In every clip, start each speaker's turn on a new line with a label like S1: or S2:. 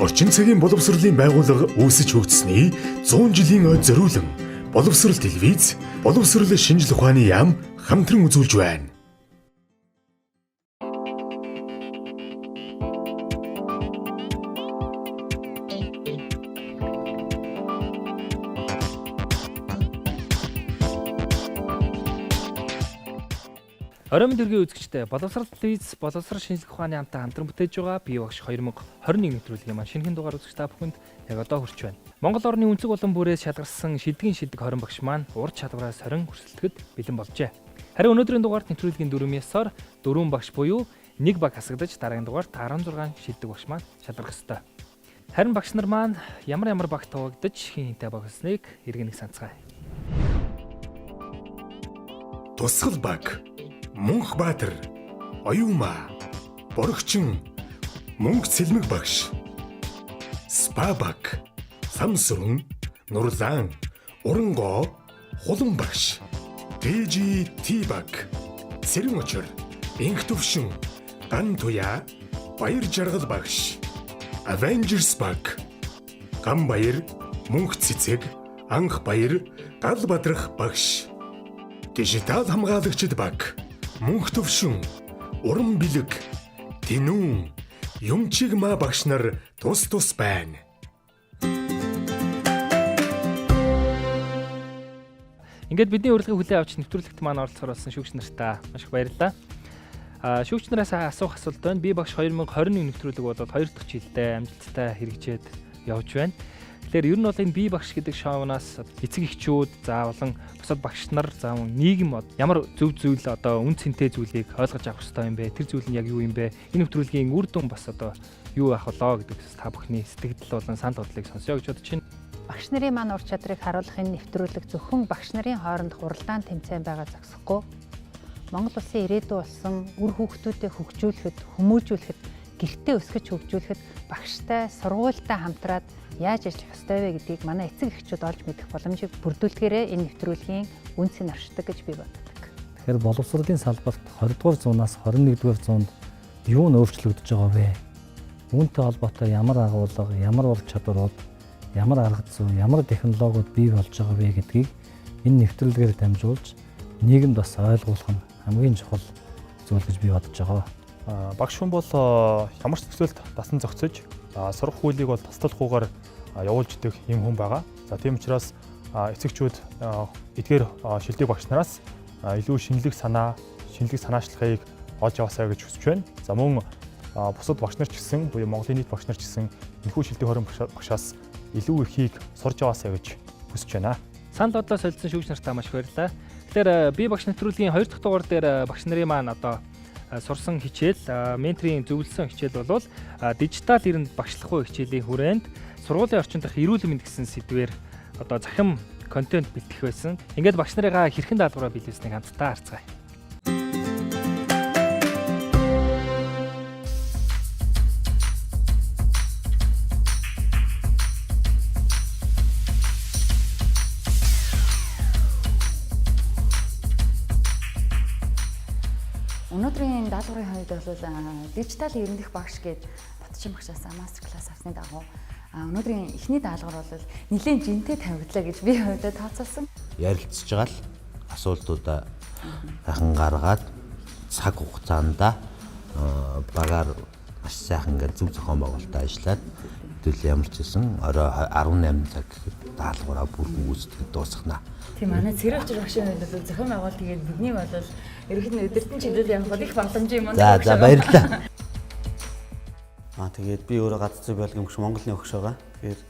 S1: Орчин цагийн боловсролын байгууллага үүсэж хөгжсөний 100 жилийн ой зориулан боловсрол телевиз, боловсрол шинжлэх ухааны яам хамтран үзүүлж байна.
S2: Оройн дэргийн үзэгчтэй боловсрол телевиз, боловсрол шинжлэх ухааны яамтай хамтран бүтээж байгаа бие багш 2021 нэвтрүүлгийн маань шинэхэн дугаар үзэгч та бүхэнд яг одоо хүрч байна. Монгол орны өнцөг болон бүрээс шалгарсан шидгийн шидэг 20 багш маань ур чадвараас хорин өрсөлдөхөд бэлэн болжээ. Харин өнөөдрийн дугаарт нэвтрүүлгийн 4 ясаар 4 багш буюу 1 баг хасагдаж дараагийн дугаарт 16 шидэг багш маань шалгарх ёстой. Харин багш нар маань ямар баг туваагдаж хинтээ баг болсныг иргэнэг санацгаая.
S1: Тусгал баг, Мөнхбаатар, Оюума, Борогчин, Мөнх Цэлмэг багш, Спа баг, Самсрун, Нурлаан, Урангоо, Хулан багш, ТЖТ баг, Цэрэн очор, Инх төвшин, Ган туяа, Баяр жаргал багш, Avengers баг, Ган баяр, Мөнх цэцэг, Анх баяр, Гал бадрах багш, Дижитал хамгаалагчид баг, Мөнх төвшин, Уран бэлэг, Тэнүүн, Юмчиг маа багш нар тус байна.
S2: Ингээд бидний урилгыг хүлээн авч нэвтрүүлэгт маань оролцохоор болсон шүүгч нартаа маш их баярлалаа. Шүүгч нараас асуух асуулт байна. Би багш 2021 нэвтрүүлэг болоод 2 дахь жилдээ амжилттай хэрэгжээд явж байна. Тэгэхээр ер нь бол энэ бие багш гэдэг шоунаас эцэг эхчүүд болон бусад багш нар нийгэм ямар зөв зүйл одоо үн цэнтэй зүйлийг ойлгож авах хэрэгтэй юм бэ? Тэр зүйл нь яг юу юм бэ? Энэ нэвтрүүлгийн үр дүн бас одоо юу авах болоо гэдэг та бүхний сэтгэл болон санал бодлыг сонсё гэж бодож байна.
S3: Багш нарын маань ур чадрыг харуулах энэ нэвтрүүлэг зөвхөн багш нарын хоорондох уралдаан тэмцээн байгаа зогсохгүй. Монгол улсын ирээдүй болсон үр хүүхдүүдэд хөгжүүлэхэд, хүмүүжүүлэхэд, гэртээ өсгөж хөгжүүлэхэд багштай, сургуультай хамтраад яаж ажиллах ёстой вэ гэдгийг манай эцэг эхчүүд олж мэдэх боломжийг бүрдүүлдгээрээ энэ нэвтрүүлгийн үнцийг оршдог гэж би боддог.
S4: Тэгэхээр боловсролын салбарт 20-р зуунаас 21-р зуунд юу нь өөрчлөгдөж байгаа вэ? Үүнтэй холбоотой ямар агуулга, ямар ур чадварууд, ямар арга зүй, ямар технологиуд бий болж байгаа вэ гэдгийг энэ нэвтрүүлгээр дамжуулж нийгэмд бас ойлгуулах нь хамгийн чухал зүйл гэж би бодож байгаа.
S5: Багш хүн бол ямар ч төсөөлт дасан зохицож сурах хуулийг бол таслалгүйгээр явуулж идэх юм хүн байгаа. За тийм учраас эцэгчүүд эдгээр шилдэг багш нараас илүү шинэлэг санаачлагыг олж аваасаа гэж хүсэж байна. За мөн бусад багш нар ч гэсэн буюу Монголын нийт багш нар ч гэсэн энэхүү шилдэг 20 багшаас илүү ихийг сурж аваасаа гэж хүсэж байна.
S2: Санал бодлоо солилцсон шүүгч нартаа маш их баярлалаа. Тэгэхээр бие багш нэвтрүүлгийн 2 дахь дугаар дээр багш нарын маань одоо сурсан хичээл, менторийн зөвлөсөн хичээл бол дижитал эринд багшлах уу хичээлийн хүрээнд сургуулийн орчинд дах эрүүл мэнд гэсэн сэдвээр одоо захим контент бэлтгэх байсан. Ингээд багш нарыгаа хэрхэн даалгавраа биелүүлснийг хамтдаа харцгаая.
S6: Өнөөдрийн даалгаврын хувьд бол дижитал эриндэх багш гээд Батчин багшаас мастер класс авсны дагуу өнөөдрийн эхний даалгавар бол нэлээд жинтэй тавигдлаа гэж би хувьдаа тооцоолсон.
S7: Ярилцж байгаа л асуултуудаа хахан гаргаад цаг хугацаанд багаар маш сайхан ингээд зөв зохион байгуулалтаа ажиллаад хэвэл ямар ч гэсэн орой 18 цаг гэхэд даалгавраа бүрэн гүйцэтгэж дуусгана.
S6: Тийм манай цэрэгч багшийн хувьд бол зохион байгуулалт тэгээд бидний бол ерөнхийд нь өдөртөн чиглэл явах их боломж юм байна.
S7: За баярлалаа.
S8: Тэгээд би өөрөө гадаад биологийн багш Монголын багш байгаа. Тэгэхээр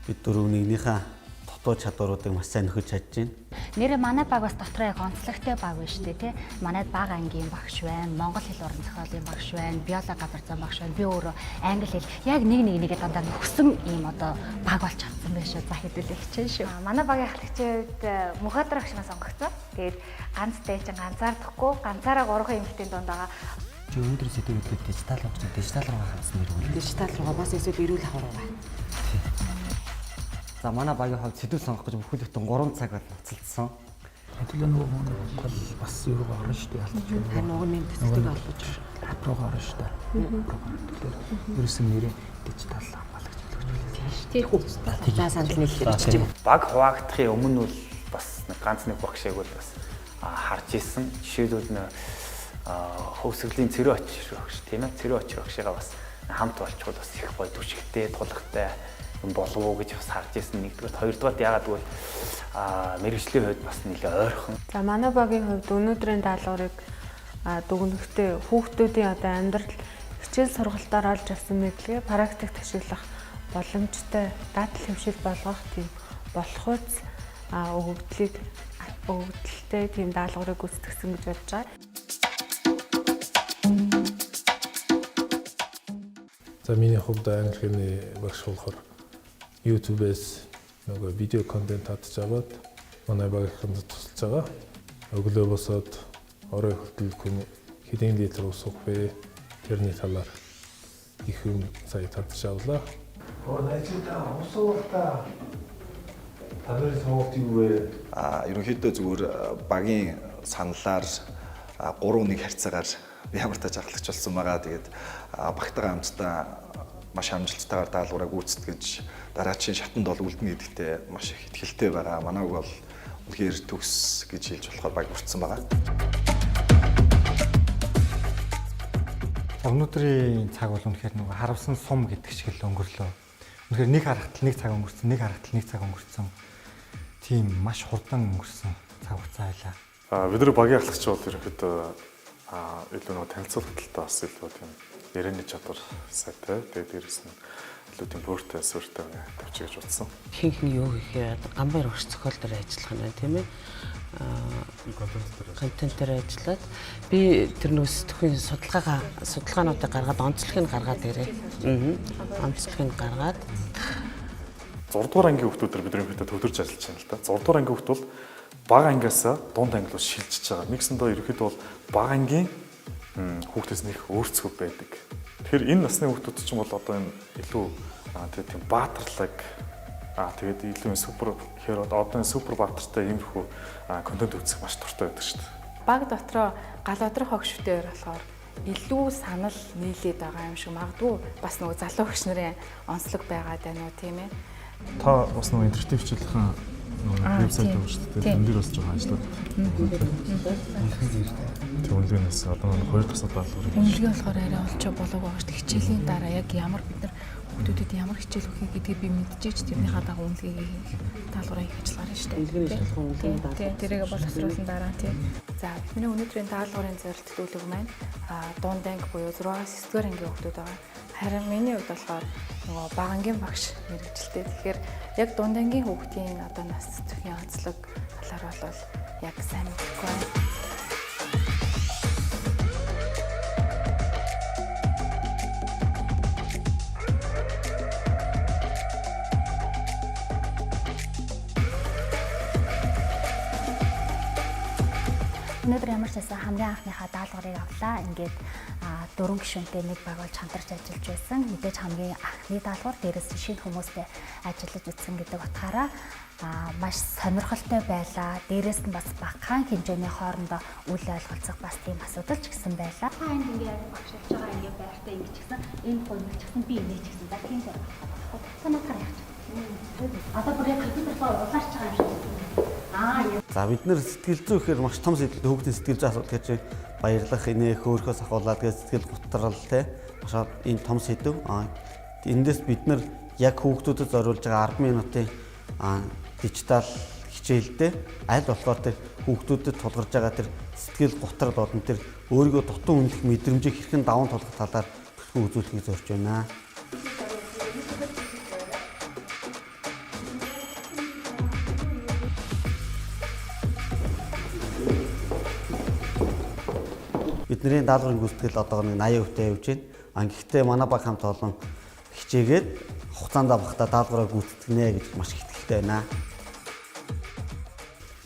S8: бид дөрөв нэгнийхээ дотоод чадваруудыг маш сайн нөхөж чадж байна.
S9: Нэрээ манай баг бас дотроо яг онцлогтой баг байна шүү дээ, тий. Манайд бага ангийн багш байна, монгол хэл уран зохиолын багш байна, биологи газар зам багш байна. Би өөрөө англи хэл яг нэгээ дандаа нөхсөн ийм одоо баг болж чадсан байх шүү. За хэдүүлээ хичээн шүү.
S10: Манай багийн ахлагчид Мөнхбаатар багшнаас сонгогдсон. Тэгээд ганцтай чинь ганцаардахгүй, ганцаараа 3 эмэгтэйн донд байгаа.
S4: Өнөөдөр сэдвүүд дижитал багш, дижитал руу хандсан нэр.
S6: Дижитал руугаа бас эсвэл эрүүл ахуй руугаа.
S4: За манай багийн хувьд сэдв сонгох гэж бүхэл бүтэн 3 цаг бол нуцалдсан.
S11: Хэдүүлээ нөгөө хүн бол бас юу руу орно шүү дээ алдчих.
S6: Харин угны төсөлтөд олж
S11: ап руу орно шүү дээ. Тэгэхээр ерөөсөн нэрээ дижитал хамгаалагч төлөвч.
S6: Тэр хүүхдэд за санал нийлүүлж чинь.
S12: Баг хуваагдахын өмнө бол бас нэг ганц нэг багшааг бол бас харж исэн. Жишээлбэл хөвсгөлийн цэрэг очир багш тийм ээ. Цэрэг очир багшигаа бас хамт болчихвол бас их гоё түшигтэй, тулгатай юм болов уу гэж бас харж исэн. Нэгдүгээр, хоёрдугаар яагаад гэвэл мэрэгжлийн хувьд бас нэлээ ойрхон.
S13: За манай багийн хувьд өнөөдрийн даалгаврыг дүгнэхдээ хүүхдүүдийн одоо амьдрал хичээл сургалтаар олж авсан мэдлэгээ практик ашиглах боломжтой дадал хэмшил болгох тийм болохуйц өгөгдлөлтэй тийм даалгаврыг гүйцэтгэсэн гэж бодож байгаа.
S14: За миний хувьд англи хэлний багш болохоор YouTube-ээс нөгөө видео контент татж аваад манай багийнханд тусалж байгаа. Өглөө босоод орой хөдөлгөх хэдэн литр ус уух вэ? Тэрний талаар их юм сая татж авлаа.
S15: Найзуудаа ус уухтаа та нарын сонголт юу вэ?
S16: Ерөнхийдөө зүгээр багийн саналаар 3-1 харьцаагаар ямар тааж ахлагч болсон байгаа. Тэгээд багтагаа хамтдаа маш амжилттайгаар даалгавраа гүйцэтгэж дараачийн шатанд бол үлдэнэ гэдэгтээ маш их итгэлтэй байгаа. Манайг бол үнэхээр төгс гэж хэлж болохоор баг хүртсэн байгаа.
S11: Өнөөдрийн цаг бол үнэхээр нөгөө харавсан сум гэдэг шиг л өнгөрлөө. Үнэхээр нэг харахтал нэг цаг өнгөрсөн, нэг харахтал нэг цаг өнгөрсөн. Тийм маш хурдан өнгөрсөн цаг хугацаа байлаа.
S5: Бид нар багийн ахлагч бол ерөнхийдөө илүү нөгөө танилцуулах талтай бас илүү тийм ярианы чадвар сайтай. Тэгээд дээрэс нь илүү тийм бүртэй сүртэй тавьчих гэж утсан.
S6: Хинхэн юу хийхээр гамбар урс зохиол дээр ажиллах нь тийм ээ. Контент дээр ажиллаад би тэр нөгөө сэтгүүлийн судалгаануудыг гаргаад онцлогийг гаргаад ирээ. Онцлогийг гаргаад
S5: 6 дугаар ангийн хүүхдүүдээр бид ерөнхийдөө төвлөрж ажиллаж байна л да. 6 дугаар ангийн хүүхд бол бага ангиасаа дунд анги руу шилжиж байгаа. Нэгсэндээ ерөнхийдөө бол бага ангийн хүүхдээс нэг өөрсгөө байдаг. Тэгэхээр энэ насны хүүхдүүд ч юм бол одоо энэ илүү тийм баатарлаг тэгээд илүү супер херо одоо энэ супер баатартай иймэрхүү контент үзэх маш дуртай байдаг шүү дээ.
S13: Баг дотроо гал одрох хогшвтээр болохоор илүү санал нийлээд байгаа юм шиг магадгүй бас нөгөө залуу хөгш нарын онцлог байгаад байна уу тийм ээ.
S5: Та бас нөгөө интерактив хичээлхэн вебсайт байгаа шүү дээ. Тэн дээр бас жоохон ажиллаад. Тэг үнэлгээнээс одоо нэг 2 тасаа даалгавар.
S13: Үнэлгээ болохоор арай олж болоог байгаа шүү дээ. Хичээлийн дараа яг ямар бид нар хүүхдүүдэд ямар хичээл өгөх гэдгийг би мэдчихэж тэрний хадаа үнэлгээ хийх даалгавраа хийх ажиллагаа шүү дээ. Тийм тэрийг боловсруулсан дараа тийм. За миний өнөөдрийн даалгаврын зорилт төлөв маань дунд анги буюу 6-9 дугаар ангийн хүүхдүүд байгаа. Харин миний хувьд болохоор нөгөө бага ангийн багш мэрэгчлээ. Тэгэхээр яг дунд ангийн хүүхдийн одоо нас зүйн онцлог талаар бол яг сайн мэдэхгүй байна.
S9: Өнөөдөр ямар ч байсан хамгийн анхныхаа даалгаврыг авлаа. Ингээд 4 гишүүнтэй нэг баг болж хамтарч ажиллаж байсан. Мэдээж хамгийн анхны даалгавар дээрээс шинэ хүмүүстэй ажиллаж үзсэн гэдэг утгаараа маш сонирхолтой байлаа. Дээрээс нь бас багахан хэмжээний хоорондоо үл ойлголцох бас тийм асуудал ч гэсэн байлаа. Та энд ингээд багшилж байгаа ингээд байртай ингэж гисэн энэ хоймч гисэн би энэ ч гэсэн тийм дээр багхгүй. Танаа яах вэ? Одоо бүр яг компьютертэй улаарч байгаа юм шиг.
S8: За бид нэр сэтгэл зүй гэхээр маш том хүүхдийн сэтгэл зүй асуудал гэж баярлах инээ хөөхөөс ахуулаад тэгээд сэтгэл готрал те маш ийм том сэдв. Эндээс бид нар яг хүүхдүүдэд зориулж байгаа 10 минутын дижитал хичээлдээ аль болохоор тэр хүүхдүүдэд тулгарч байгаа тэр сэтгэл готрал болон тэр өөрийгөө дутуу үнэлэх мэдрэмжийг хэрхэн даван тулгах талаар бүхэн үзүүлэхийг зорж байна. Бидний даалгаврын гүйцэтгэл одоо нэг 80% явж байна. Гэхдээ манай баг хамт олон хичээгээд хугацаанд багтаа даалгавраа гүйцэтгэнэ гэж маш их итгэлтэй байна.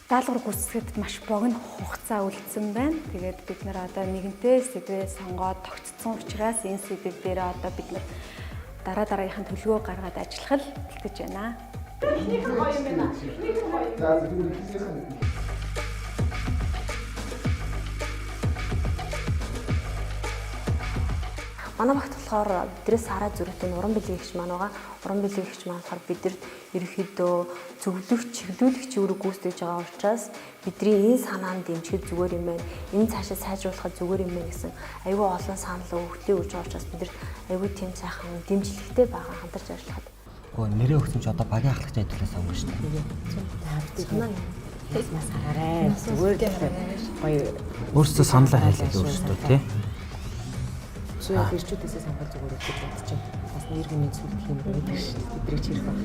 S13: Даалгавар гүйцэтгэхэд маш богино хугацаа үлдсэн байна. Тэгээд бид нар одоо нэгэнтээ сэдвээ сонгоод тогтцсон учраас энэ сэдв дээр одоо бид нар дараагийнхын төлөвөө гаргаад ажиллах л бэлтгэж байна.
S17: Манай багт болохоор бидрээс хараа зөрүүтэй уран билгэгч маань байгаа. Уран билгэгч маань болохоор бидэрт ерөөхдөө зөвлөгч, чиглүүлэгч үүрэг гүйцэтгэж байгаа учраас бидний энэ санаанд дэмжихэд зүгээр юм байна. Энэ цаашаа сайжруулахад зүгээр юм байна гэсэн айгүй олон санал өгөхлөө өгж байгаа учраас бидэрт айгүй тийм сайхан дэмжлэгтэй байгаа хамтарч ажиллахад.
S18: Нэрээ өгсөн ч одоо багийн ахлагч ажлаас өнгөрч байна.
S17: Санаа
S3: Нас хараарай. Зүгээр гоё
S18: өөрсдөө саналаа хэлээд өөрсдөө тий.
S3: Зүгээр ирчүүдээсээ санал зүгээр өгч чадчих. Бас нэр хүмийн сүлдэх юм байдаг шээ. Бидрийг чирэх баг.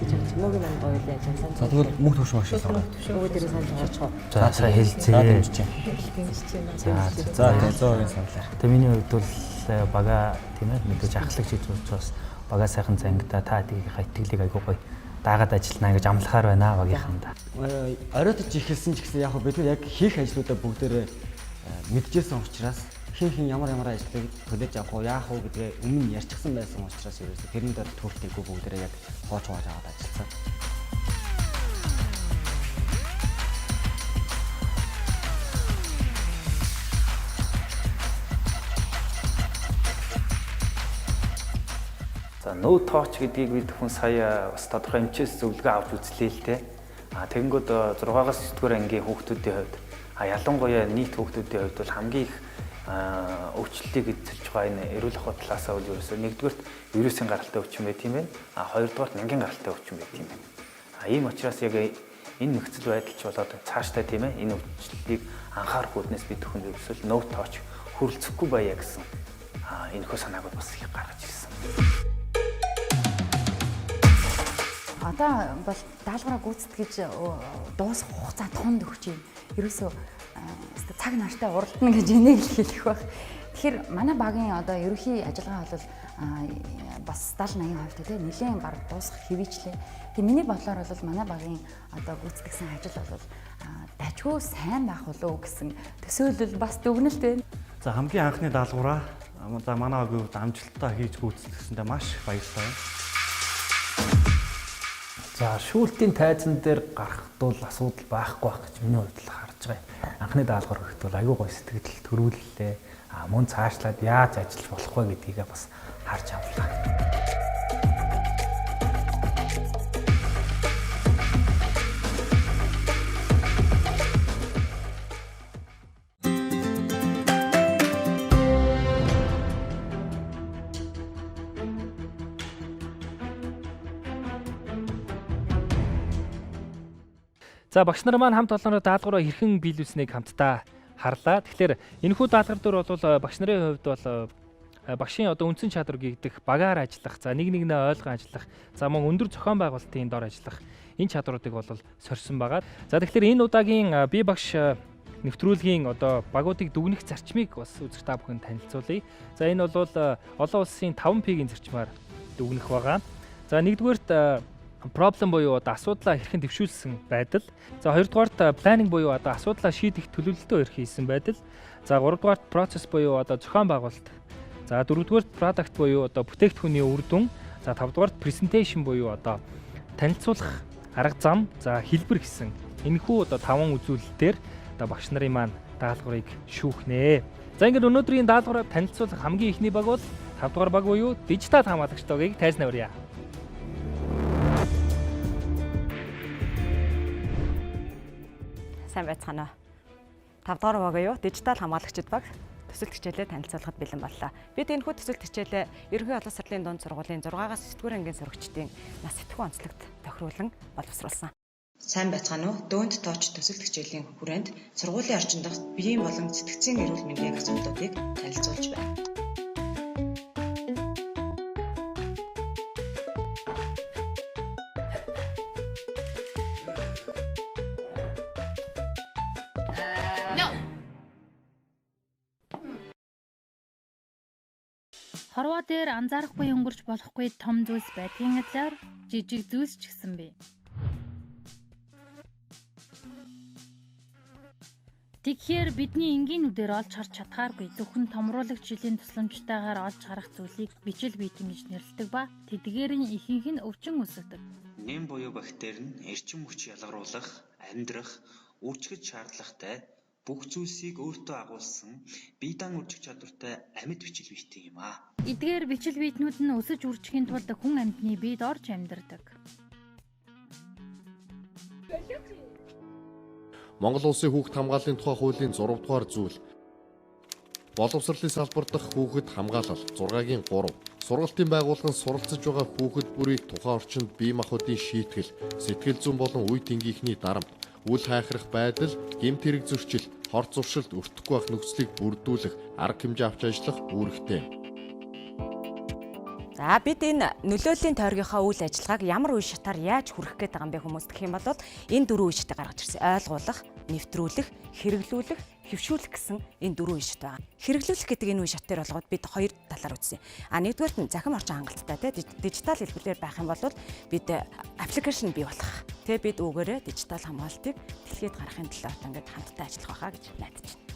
S3: гэж хэлж мөгийн маань гоё л яаж сан.
S18: За тэгвэл мөнх төвш маш их байна.
S3: Өвөө дээрээ санаж байгаа.
S18: За сая хэлцээ.
S11: За 100% саналаа.
S4: Тэгээ миний хувьд бол бага тийм ээ мэдээж ахлагч хийж учраас бага сайхан зангида та тийгийнхаа итгэлийг айгуу гоё даагаад ажиллана гэж амлахаар байна багийнханда.
S18: Оройтож ихэлсэн ч гэсэн яг бид нар яг хийх ажлуудаа бүгдээрээ мэдчихсэн учраас хин ямар ажлыг төлөж авах уу яах уу гэдгээ өмнө нь ярьчихсан байсан учраас ерөөсөө тэрний дээр төрөлтийгөө бүгдээрээ яг хоож аваад ажилласан.
S12: За no touch гэдгийг бид хүн сая бас тодорхой хэмжээс зөвлөгөө авч үзлээ л дээ. Тэгэнгүүт 6-аас 9-р ангийн хүүхдүүдийн хувьд ялангуяа нийт хүүхдүүдийн хувьд бол хамгийн их өвчлөлийг эзэлж байгаа энэ эрүүл ахуй талаас нь ерөөсөө нэгдүгээрт вирусын гаралтай өвчин байт юм байна. Хоёрдугаарт нянгийн гаралтай өвчин байт юм байна. Ийм учраас яг энэ нөхцөл байдал ч болоод цаашдаа тийм ээ энэ өвчлөлийг анхаарах үүднээс бид хүн ерөөсөө no touch хүрэлцэхгүй байя гэсэн энэхүү санааг бас их гаргаж ирсэн.
S6: Одоо бол даалгавраа гүйцэтгэж дуусах хугацаа тунд өгч юм. Ерөөсөө цаг нартай уралдана гэж энийг л хэлэх байх. Тэгэхээр манай багийн одоо ерөнхий ажиллагаа бол бас 70-80% тийм нэлээд баг дуусах хэвийчлээ. Тэгээ миний бодлоор бол манай багийн одоо гүйцэтгэсэн ажил бол дажгүй сайн байх болов уу гэсэн төсөөлөл бас дүгнэлт байна.
S19: За хамгийн анхны даалгавраа манай багийн хувьд амжилттай хийж гүйцэтгсэндээ маш их баярлалаа.
S4: За шүүлтийн тайзан дээр гарахд бол асуудал байхгүй байх гэж миний хувьд л харж байгаа юм. Анхны даалгавар өгөхд бол аюу гой сэтгэл төрүүллээ. Мөн цаашлаад яаж ажиллаж болох вэ гэдгийг бас харж авлаа.
S2: За багш нар маань хамт олоноор даалгавраа хэрхэн биелүүлснийг хамтдаа харлаа. Тэгэхээр энэхүү даалгавар дээр бол багш нарын хувьд бол багшийн одоо үндсэн чадвар гэгдэх, багаар ажиллах, за нэг нэгнээ ойлгон ажиллах, за мөн өндөр зохион байгуулалтын дор ажиллах энэ чадруудыг бол сорьсон байгаа. За тэгэхээр энэ удаагийн бие багш нэвтрүүлгийн одоо багуудыг дүгнэх зарчмыг бас үзэгч та бүхэнд танилцуулъя. За энэ бол олон улсын 5P-ийн зарчмаар дүгнэх байгаа. За нэгдүгээрт проблем буюу одоо асуудлаа хэрхэн дэвшүүлсэн байдал. За хоёрдугаарт planning буюу одоо асуудлаа шийдэх төлөвлөлтөө хэрхэн хийсэн байдал. За гуравдугаарт process буюу одоо зохион байгуулалт. За дөрөвдүгээрт product буюу одоо бүтээгдэхүүний үр дүн. За тавдугаарт presentation буюу одоо танилцуулах арга зам, за хэлбэр гэсэн энэхүү одоо 5 үзүүлэлтээр одоо багш нарын маань даалгаврыг шүүхнэ. За ингээд өнөөдрийн даалгавраар танилцуулах хамгийн ихний баг бол 5 дугаар баг буюу дижитал хамгаалагч тогийг тайзнаа өрье.
S20: Сайн байцгаана уу. 5 дугаар баг юу? Дижитал хамгаалагчид баг төсөлт хичээлээ танилцуулахад бэлэн боллоо. Бид энэхүү төсөлт хичээлээ ерөнхий олон сургуулийн дунд сургуулийн 6-аас 9-р ангийн сурагчдын нас сэтгхүүн онцлогт тохируулан боловсруулсан.
S21: Сайн байцгаана уу. Don't touch төсөлт хичээлийн хүрээнд сургуулийн орчин дахь биеийн болон сэтгцийн эрүүл мэндийн асуудлуудыг танилцуулж байна.
S22: Хорвоо дээр анзаарахгүй өнгөрч болохгүй том зүйлс байдгийн адилаар жижиг зүйлс ч гэсэн бий. Тэгэхээр бидний энгийнүүдээр олж харж чадхааргүй зөвхөн томруулагч жилийн тусламжтайгаар олж харах зүйлийг бичил биетэн гэж нэрлэдэг ба тэдгээрийн ихэнх нь өвчин үүсгэдэг.
S23: Нэм буюу бактери нь эрчим хүч ялгаруулах, амьдрах, үржигч шаардлагатай
S1: бүх зүйлсийг өөртөө агуулсан бие даан үржих чадвартай амьд бичил биетийн юм аа.
S22: Эдгээр бичил биетнүүд нь өсөж үржихийн тулд хүн амьтны биед орж амьдардаг.
S7: Монгол Улсын хүүхэд хамгааллын тухай хуулийн 6 дугаар зүйл. Боловсролын салбар дахь хүүхэд хамгаалал 6-гийн 3. Сургалтын байгууллагын суралцж байгаа хүүхэд бүрийг тухайн орчинд бие махбодын шийтгэл, сэтгэл зүйн болон үе тэнгийнхний дарамт, үл хайхрах байдал, гэмт хэрэг зөрчил, хор зуршилд өртөхгүй байх нөхцөлийг бүрдүүлэх, арга хэмжээ авч ажиллах үүрэгтэй.
S20: За бид энэ нөлөөллийн тойргийнхаа үйл ажиллагааг ямар үе шатаар яаж хүргэх гээд байгаа юм бэ хүмүүст гэх юм бол энэ 4 үе шатыг гаргаж ирсэн. Ойлгуулах, нэвтрүүлэх, хэрэглүүлэх, хэвшүүлэх гэсэн энэ 4 үе шат байгаа. Хэрэглүүлэх гэдэг энэ үе шат дээр болгоод бид 2 талаар үзсэн. Нэгдүгээрт нь захим орчин хангалттай дижитал хэлбэрээр байх юм бол бид аппликейшн бий болгох. Бид үүгээрээ дижитал хамгаалтыг дэлхийд гаргахын төлөө ингээд хамтдаа ажиллах байхаа гэж найдаж байна.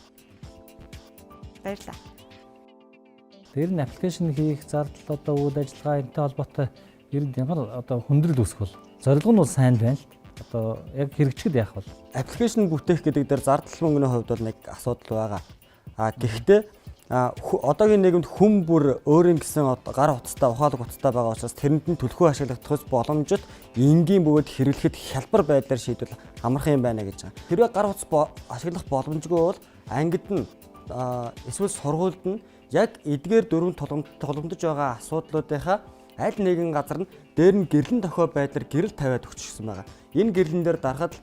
S20: Баярлалаа.
S4: Тэр нь аппликейшн хийх зардал одоо үйл ажиллагаа энэтэй холбоотой ер нь ямар одоо хүндрэл үүсэх бол зорилго нь бол сайн байна л. Одоо яг хэрэгжихэд яах вэ?
S18: Аппликейшн бүтээх гэдэг дээр зардал мөнгөний хувьд бол нэг асуудал байгаа. Гэхдээ одоогийн нийгэмд хүн бүр өөрийн гэсэн гар утастай, ухаалаг утастай байгаа учраас тэрэнд нь түлхүү ашиглагдахс боломжит энгийн бөгөөд хэрэглэхэд хялбар байдлаар шийдвэл амархан юм байна гэж байгаа. Хэрвээ гар утас ашиглах боломжгүй бол ангид нь эсвэл сургуульд нь яг эдгээр 4 тулгамдж байгаа асуудлуудынхаа аль нэгэн газар нь дээр нь гэрлэн тохио байдлаар гэрэл тавиад өгчихсөн байгаа. Энэ гэрлэн дээр дарахад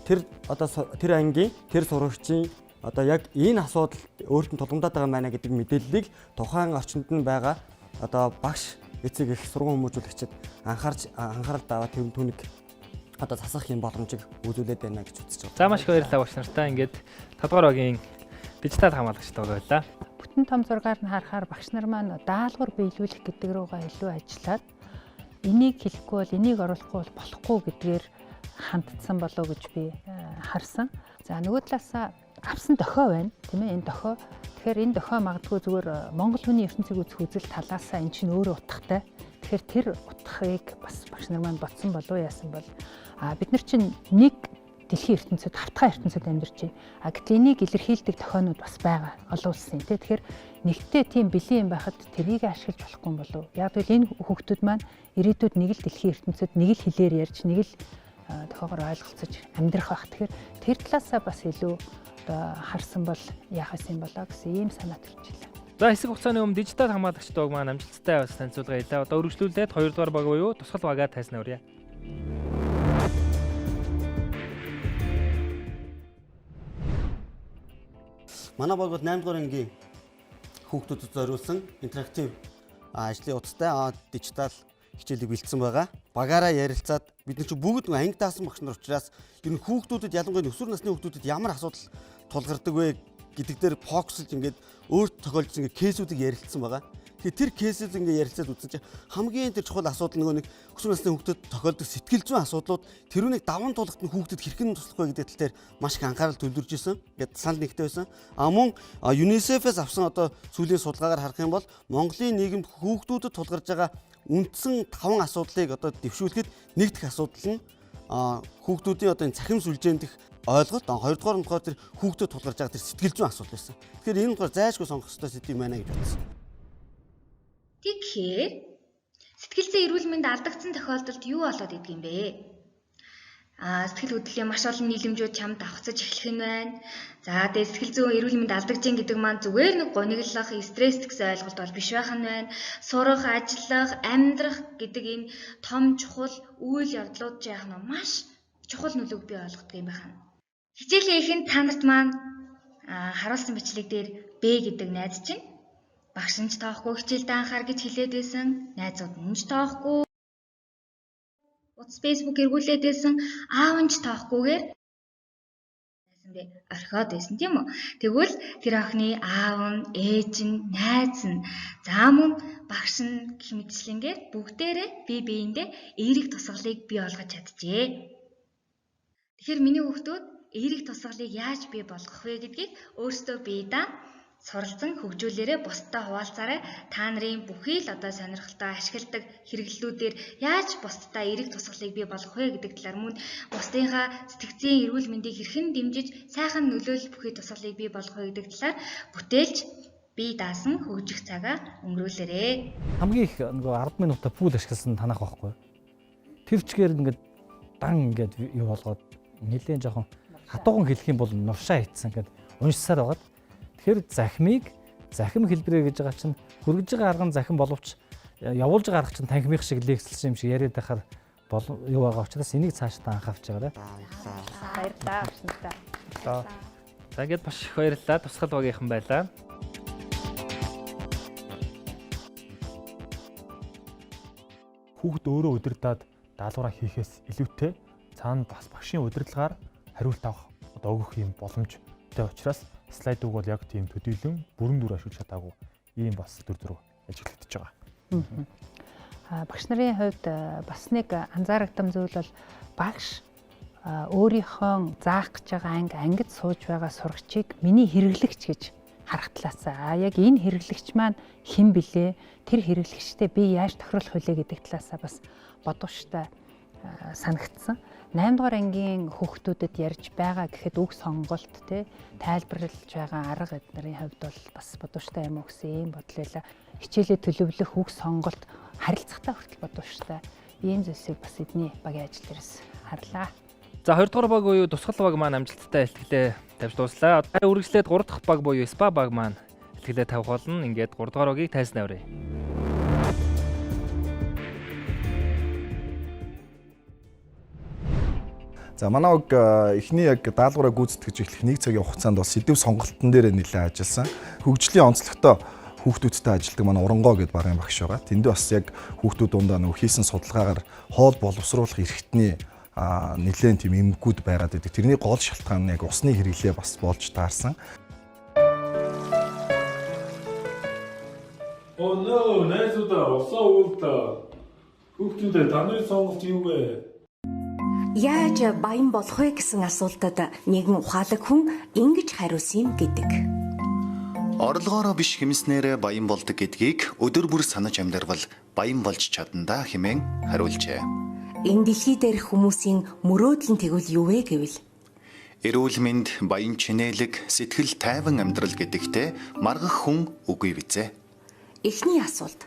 S18: тэр ангийн тэр сурагчийн одоо яг энэ асуудал өөртөө тулгамдаад байгаа маа гэдэг мэдээллийг тухайн орчинд нь байгаа одоо багш эцэг их сургууль хүмүүжүүлэгчид анхаарал даваад түүнийг одоо засах юм боломжийг үзүүлээд байна гэж үзэж байна.
S2: За маш их баярлалаа багш нартай. Ингээд 5 дугаар багийн дижитал хамгаалагчтай байлаа.
S3: Бүтэн том зургаар нь харахаар багш нар маань даалгавар биелүүлэх гэдэг рүүгээ илүү ажиллаад энийг хэлэхгүй бол энийг оруулахгүй бол болохгүй гэдгээр хандсан болов гэж би харсан. За нөгөө талаасаа авсан дохио байна тийм ээ, энэ дохио. Тэгэхээр энэ дохио магадгүй зүгээр Монгол хүний ертөнцийг үзэх үзэл талаасаа эн чинь өөрөө утгатай. Тэгэхээр тэр утгыг бас багш нар маань ботсон болов яасан бол бид нар чинь нэг дэлхийн ертөнцид хавтгай ертөнцид амьдарч байна. Гэтэл энийг илэрхийлдэг дохионууд бас байгаа олон улсын тийм. Тэгэхээр нэгтээ тийм бэлэн юм байхад тэрийг ашиглаж болохгүй юм болов. Яг л энэ хүүхдүүд маань ирээдүйд нэг л дэлхийн ертөнцид нэг л хэлээр ярьж нэг л тохиогоор ойлголцож амьдрах байх. Тэгэхээр тэр талаасаа бас илүү харсан бол яах юм болоо гэсэн ийм санаа төрчихлээ.
S2: За хэсэг хугацааны өмнө дижитал хамгаалагчд баг маань амжилттай бас танилцуулга хийлээ. Одоо үргэлжлүүлээд 2 дугаар баг буюу тусгал багаа тайснаа өрье.
S8: Манай баг бол 8 дугаар ангийн хүүхдүүдэд зориулсан интерактив ажлын утастай дижитал хичээлийг бэлдсэн байгаа. Багаараа ярилцаад бид нар чи бүгд анги даасан багш нар учраас ер нь хүүхдүүдэд ялангуяа өсвөр насны хүүхдүүдэд ямар асуудал тулгардаг вэ гэдэг дээр фокуслж ингээд өөр тохиолдсон ингээд кейсүүдийг ярилцсан байгаа. Тэгэхээр тэр кейсүүд ингээд ярилцаад үзсэн чинь хамгийн тэр чухал асуудал нөгөө нэг өсвөр насны хүүхдэд тохиолдог сэтгэл зүйн асуудлууд тэрүүнийг даван туулахад нь хүүхдэд хэрхэн туслах вэ гэдэг тал дээр маш их анхаарал төвлөрж исэн. Ингээд санал нэгтэй байсан. Мөн UNICEF-ээс авсан одоо сүүлийн судалгаагаар харах юм бол Монголын нийгэмд хүүхдүүдэд тулгарч байгаа үндсэн 5 асуудлыг одоо дэвшүүлэхэд нэг дэх асуудал нь хүүхдүүдийн одоо энэ цахим сүлжээнд их ойлголт, 2 дугаар тэр хүүхдэд тулгарч байгаа тэр сэтгэл зүйн асуудал байсан. Тэгэхээр энэ болохоор зайлшгүй сонгох ёстой сэдв юм байна гэж бодсон.
S23: Тэгэхээр сэтгэл зүйн эрүүл мэнд алдагдсан тохиолдолд юу болоод идэг юм бэ? Сэтгэл хөдлөлийн маш олон нийлэмжүүд чамд давхцаж эхлэх нь байна. За тэгээд сэтгэл зүйн эрүүл мэнд алдагдж гэдэг маань зүгээр нэг гониглох, стресс гэсэн ойлголт бол биш байх нь байна. Сурах, ажиллах, амьдрах гэдэг энэ том чухал үйл явдлууд яах нь маш чухал нөлөөг бий болгодог юм байна. Хичээлийн эхэнд та нарт маань харуулсан бичлэг дээр Б гэдэг найз чинь багш нь ч тоохгүй хичээлдээ анхаар гэж хэлээд байсан. Найзууд нь ч тоохгүй. Утас Facebook эргүүлээд байсан. Аав нь ч тоохгүйгээр найзандаа орхиод байсан тийм үү? Тэгвэл тэр охины аав нь, ээж нь, найз нь, за мөн багш нь гэх мэтчлэнгээр бүгдээрээ бие биендээ эерэг тусгалыг бий болгож чаджээ. Тэгэхээр миний хүүхдүүд эерэг тусгалыг яаж бий болгох вэ гэдгийг өөрсдөө бие даан суралцсан хөгжүүлээрээ бусдад хуваалцаарай. Та нарын бүхий л одоо сонирхолтой ашигладаг хэрэглэлүүдээр яаж бусдад эерэг тусгалыг бий болгох вэ гэдэг талаар мөн бусдынхаа сэтгцийн эрүүл мэндийг хэрхэн дэмжиж сайхан нөлөөлөл бүхий тусгалыг бий болгох вэ гэдэг талаар бүтээлч бие даасан хөгжих цагаа өнгөрүүлээрэй.
S4: Хамгийн их нөгөө 10 минутаа пул ашигласан танах байхгүй. Тэр чигээр ингээд дан ингээд юу болгоод нэлээд жоохон хатууган хэлэх юм бол нуршаа хийцэн ингээд уншсаар байгаад тэгэхээр захим хэлбэрээ гэж байгаа чинь хүргэж байгаа арга нь захим боловч явуулж байгаа арга чинь танхимын шиг лексэлсэн юм шиг яриад байхаар юу байгаа учраас энийг цаашдаа анхаарч байгаа.
S3: Баярлалаа.
S2: За ингээд маш их баярлалаа. Тусгал багийнхан байлаа.
S5: Хүүхэд өөрөө удирдаад даалгавраа хийхээс илүүтэй цаана бас багшийн удирдлагаар хариулт авах өгөх юм боломжтой учраас слайдыг бол яг тийм төдийлөн бүрэн дүр ашиглаж чадаагүй ийм бас төр зураг ажиглагдаж байгаа.
S3: Багш нарын хувьд бас нэг анзаарагдсан зүйл бол багш өөрийнхөө заах гэж байгаа ангид сууж байгаа сурагчийг миний хэрэглэгч гэж харах талаасаа яг энэ хэрэглэгч маань хэн блэ? Тэр хэрэглэгчтэй би яаж тохируулах вэ гэдэг талаасаа бас бодвоштой санагдсан. 8 дугаар ангийн хүүхдүүдэд ярьж байгаа гэхэд үг сонголт тайлбарлаж байгаа арга эднэрийн хувьд бол бас бодвоштой юм уу гэсэн юм бодол байлаа. Хичээлээ төлөвлөх үг сонголт харилцагтай хүртэл бодвоштой. Ийм зүйлсийг бас эдний багийн ажил дээрээс харлаа.
S2: За 2 дугаар баг буюу тусгал баг маань амжилттай илтгэлээ тавьж дууслаа. Одоо үргэлжлээд 3 дахь баг буюу спа баг маань илтгэлээ тавих болно. Ингээд 3 дугаар багийг тайзнаа өрөө.
S16: За манай уг эхний яг даалгавраа гүйцэтгэж эхлэх 1 цагийн хугацаанд бол сэдв сонголтын дээр нэлээд ажилласан. Хөгжлийн онцлогтой хүүхдүүдтэй ажилладаг манай Урангоо гэдэг багийн багш байгаа. Тэндээ бас яг хүүхдүүд дундаа нөгөө хийсэн судалгаагаар хоол боловсруулах эрхтний нэлээд тийм эмгэгүүд байгаад байдаг. Тэрний гол шалтгаан нь яг усны хэрэглээ бас болж таарсан.
S10: Oh no, найзуудаа усаа уулдаа. Хүүхдүүдээ таны сонголт юу вэ?
S14: Яаж баян болох вэ гэсэн асуултад нэгэн ухаалаг хүн ингэж хариулсан юм гэдэг.
S15: Орлогоороо биш хэмснээрээ баян болдог гэдгийг өдөр бүр санаж амьдарвал баян болж чадандаа хэмээн хариулжээ.
S14: Энэ дэлхий дээрх хүмүүсийн мөрөөдөл нь тэгвэл юу вэ гэвэл?
S15: Эрүүл мэнд, баян чинээлэг, сэтгэл тайван амьдрал гэдэгтээ маргах хүн үгүй бизээ.
S14: Эхний асуулт.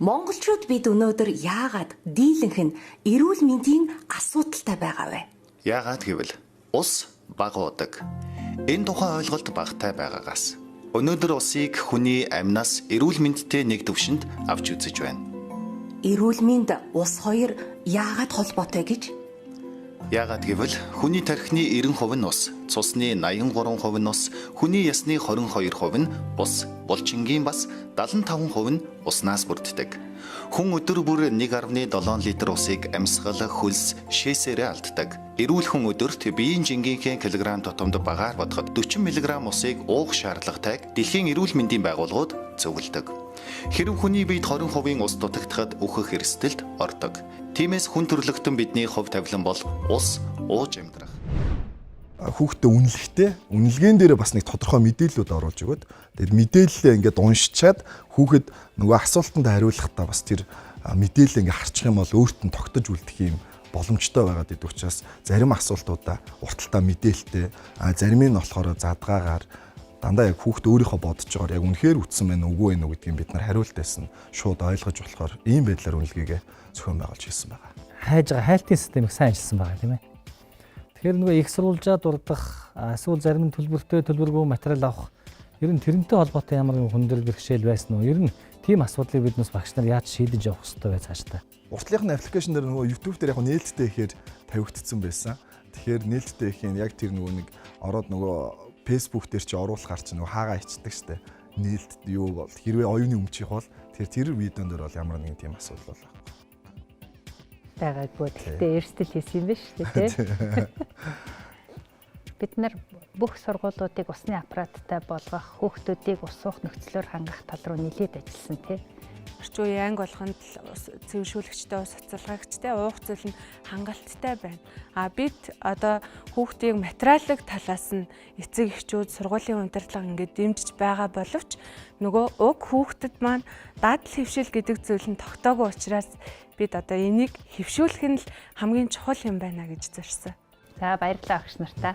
S14: Монголчууд бид өнөөдөр яагаад дийлэнх нь эрүүл мэндийн асуудалтай байгаа вэ?
S15: Яагаад гэвэл ус бага удаг. Энэ тухай ойлголт багтай байгаагаас. Өнөөдөр усыг хүний амнаас эрүүл мэндтэй нэг төвшөнд авч үзэж байна.
S14: Эрүүл мэнд ус хоёр яагаад холбоотой гэж?
S15: Яагаад гэвэл хүний тархины 90% нь ус, цусны 83% нь ус, хүний ясны 22% нь ус, булчингийн бас 75% нь уснаас бүрддэг. Хүн өдөр бүр 1.7 литр усыг амьсгал, хөлс, шээсээрээ алддаг. Эрүүл хүн өдөрт биеийн жингийнхээ килограмм тутамд багаар бодоход 40 мг усыг уух шаардлагатайг Дэлхийн эрүүл мэндийн байгууллагууд зөвлөдөг. Хэрэв хүний биед 20% ус дутагдахад үхэх эрсдэлд ордог. Тиймээс хүн төрлөختөн бидний хувь тавилан бол ус ууж амьдрах.
S16: Хүүхдээ үнэлэхдээ үнэлгээн дээр бас нэг тодорхой мэдээллүүд оруулж өгöd. Тэгээд мэдээллээ ингээд уншичаад хүүхэд нөгөө асуултанд хариулахдаа бас тэр мэдээлэл ингээд харчих юм бол өөрт нь тогтож үлдэх юм боломжтой байгаад идэв учраас зарим асуултуудаа урталтаа мэдээлэлтэй, зарим нь болохоор задгаагаар дандаа яг хүүхд өөрийнхөө бодож байгаагаар яг үнэхээр үтсэн байна үгүй байна уу гэдгийг бид нар хариултаас нь шууд ойлгож болохоор ийм байдлаар үнэлгээгээ зохион байгуулж хийсэн байгаа.
S4: Хайж байгаа хайлтын системийг сайн ажилласан байгаа тийм ээ. Тэгэхээр нөгөө их сурвалжаа дурдах, эсвэл зарим төлбөртэй төлбөргүй материал авах ер нь тэрнтэй холбоотой ямар нэгэн хүндрэл бэрхшээл байсан уу? Ер нь тийм асуудлыг биднээс багш нар яаж шийдэж явах ёстой вэ цаашдаа?
S16: Уртлынхны аппликейшн дээр нөгөө YouTube дээр яг нээлттэй ихээр тавигдсан байсан. Тэгэхээр нээлттэй ихийн яг тэр нөгөө нэг ороод нөгөө Facebook дээр чи оруулахаар чи нөгөө хаагаа ичдэг штэ. Нээлт юу бол хэрвээ оюуны өмчих бол тэр видеон дээр бол ямар нэгэн тийм асуудал бол
S3: байгаагүй. Гэхдээ эрсдэл хийсэн юм байна шүү дээ, тийм. Бид нар бүх сургуулиудыг усны аппараттай болгох, хүүхдүүдийг ус уух нөхцлөөр хангах тал руу нэлээд ажилласан, тийм.
S9: орчин үеийн анги болгонд зөвшөөрлөгчтэй, социалгагчтай уух зүйл нь хангалттай байна. Бид одоо хүүхдийн материалын талаас нь эцэг эхчүүд сургуулийн удирдлага ингээд дэмжиж байгаа боловч нөгөө уг хүүхдэд маань дадал хэвшил гэдэг зүйл нь тогтоогүй учраас бид одоо энийг хэвшүүлэх нь л хамгийн чухал юм байна гэж зорьсон.
S3: За баярлалаа багш нартаа.